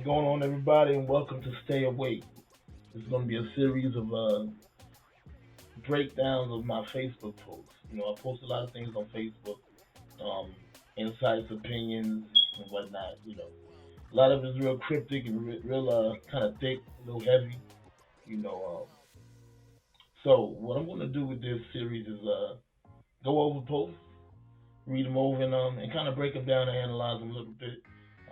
What's going on, everybody, and welcome to Stay Awake. This is going to be a series of breakdowns of my Facebook posts. I post a lot of things on Facebook, um, insights, opinions, and whatnot. A lot of it's real cryptic and real kind of thick, a little heavy. You know, so what I'm going to do with this series is go over posts, read them over, and kind of break them down and analyze them a little bit.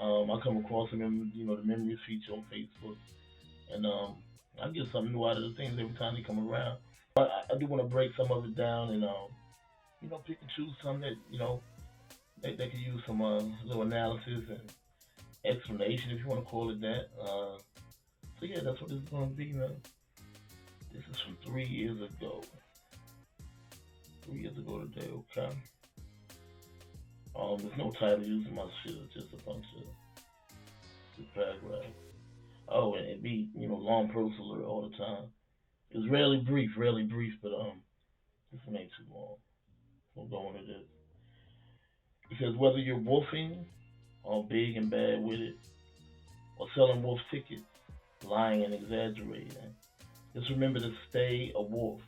I come across them in the memories feature on Facebook, and I get something new out of the things every time they come around. I do want to break some of it down and pick and choose some that they could use some little analysis and explanation if you want to call it that. So yeah, that's what this is going to be, man. This is from 3 years ago. 3 years ago today, okay. There's no title using my shit. It's just a bunch of just paragraphs. Oh, and it be long post alert all the time. It's rarely brief, but this one ain't too long. We'll go into this. It says whether you're wolfing or big and bad with it, or selling wolf tickets, lying and exaggerating, just remember to stay a wolf.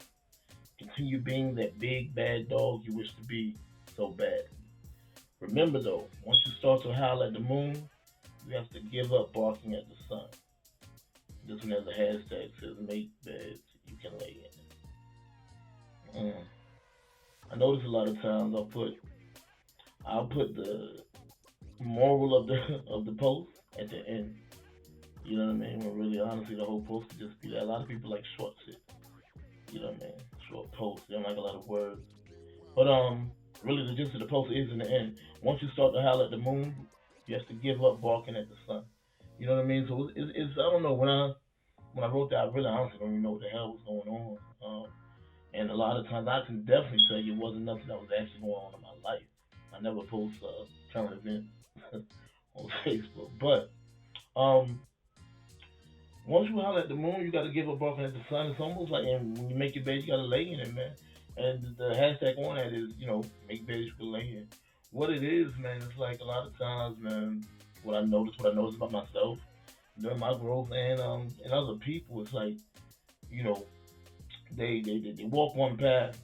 Continue being that big bad dog you wish to be so bad. Remember though, once you start to howl at the moon, you have to give up barking at the sun. This one has a hashtag says make beds you can lay in. I notice a lot of times I'll put the moral of the post at the end. You know what I mean? When really honestly the whole post could just be that. A lot of people like short shit. You know what I mean? Short posts. They don't like a lot of words. But really the gist of the post is in the end. Once you start to howl at the moon, you have to give up barking at the sun. You know what I mean? So it's I don't know, when I wrote that, I really honestly don't even know what the hell was going on. And a lot of times I can definitely tell you it wasn't nothing that was actually going on in my life. I never post current events on Facebook. But um, once you holler at the moon, you got to give up barking at the sun. It's almost like when you make your bed, you got to lay in it, man. And the hashtag on that is, make beds you can lay in. What it is, man, it's like a lot of times, man, what I noticed about myself during my growth and other people, it's like, you know, they walk one path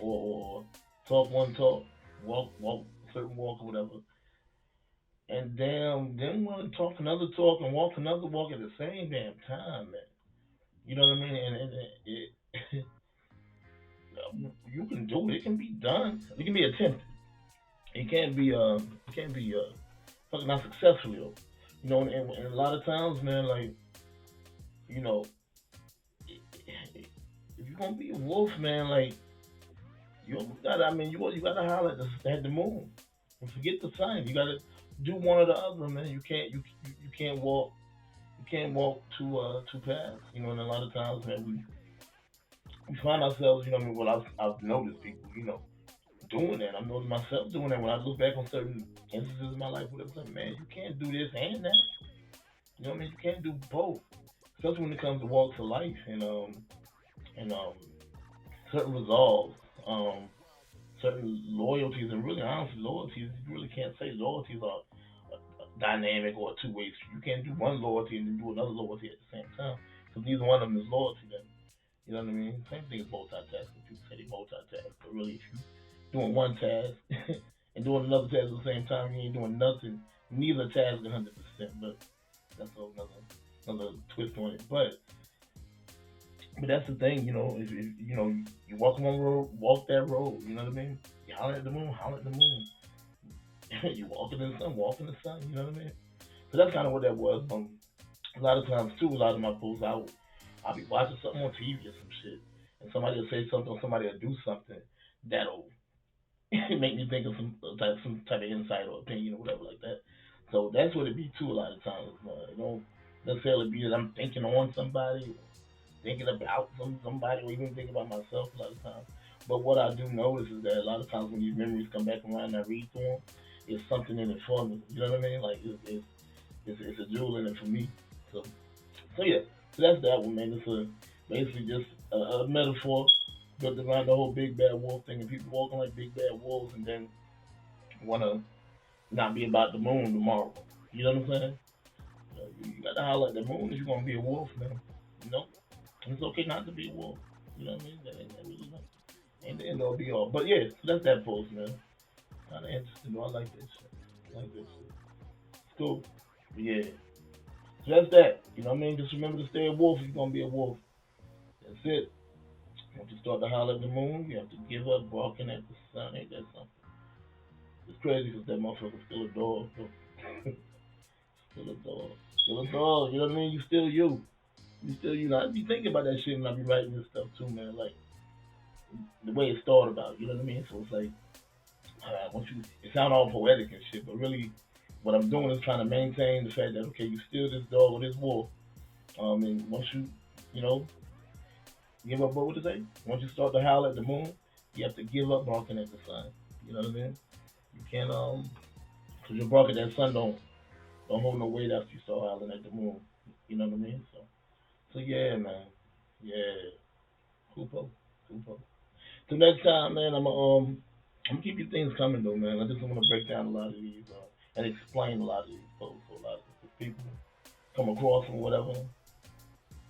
or talk one talk, walk a certain walk or whatever, and then want to talk another talk and walk another walk at the same damn time, man. You know what I mean? And it you can do it. It can be done. It can be attempted. It can't be fucking not successfully though. And a lot of times, man, like you know, if you're gonna be a wolf, man, like you gotta, you gotta holler at the moon and forget the sun. You gotta do one or the other, man. You can't walk two paths. And a lot of times, man, we find ourselves, what I've noticed people, doing that. I've noticed myself doing that when I look back on certain instances in my life where it's like, man, you can't do this and that. You know what I mean? You can't do both. Especially when it comes to walks of life and certain resolves, certain loyalties, and really honestly loyalties, you really can't say loyalties are dynamic or a two-way street. You can't do one loyalty and then do another loyalty at the same time. Because neither one of them is loyalty then. You know what I mean? Same thing as multitasking. People say they multitask, but really if you doing one task and doing another task at the same time, you ain't doing nothing. Neither task 100%, but that's another twist on it. But that's the thing, if you walk one road, walk that road. You know what I mean? You holler at the moon, holler at the moon. You walk in the sun, walk in the sun. You know what I mean? So that's kind of what that was. A lot of times too, a lot of my posts, I'll be watching something on TV or some shit, and somebody will say something or somebody will do something that'll make me think of some type of insight or opinion or whatever like that. So that's what it be too a lot of times. It don't necessarily be that I'm thinking on somebody, or thinking about somebody, or even thinking about myself a lot of times. But what I do notice is that a lot of times when these memories come back around and I read through them, it's something in it for me. You know what I mean? Like it's a jewel in it for me. So yeah. So that's that one, man. It's basically just a metaphor built around the whole big bad wolf thing, and people walking like big bad wolves, and then want to not be about the moon tomorrow. You know what I'm saying? You got to holler at the moon if you're gonna be a wolf, man. You know, it's okay not to be a wolf. You know what I mean? That really ain't the end all be all. But yeah, so that's that post, man. Kind of interesting. Though. I like that shit. I like that shit. It's cool. But yeah, so that's that. You know what I mean? Just remember to stay a wolf if you're gonna be a wolf. That's it. Once you start to holler at the moon, you have to give up barking at the sun. Ain't that something? It's crazy because that motherfucker's still a dog. Still a dog. Still a dog. You know what I mean? You still you. You still you. Know, I be thinking about that shit when I be writing this stuff too, man. Like the way it's thought about. You know what I mean? So it's like, once you, it sound all poetic and shit, but really, what I'm doing is trying to maintain the fact that okay, you still this dog or this wolf. And once you, you know, give up. What would it say? Once you start to howl at the moon, you have to give up barking at the sun. You know what I mean? You can't cause your bark at that sun don't hold no weight after you start howling at the moon. You know what I mean? So yeah, man. Yeah. Cool. Cool. So next time, man, I'm gonna keep you things coming though, man. I just want to break down a lot of these and explain a lot of these posts so a lot of people come across them, whatever,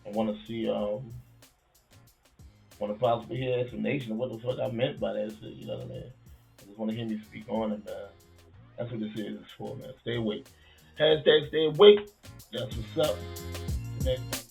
and want to see want to possibly hear explanation of what the fuck I meant by that shit. You know what I mean? I just want to hear me speak on it, man. That's what this is for, man. Stay awake. Hashtag stay awake. That's what's up. Next time.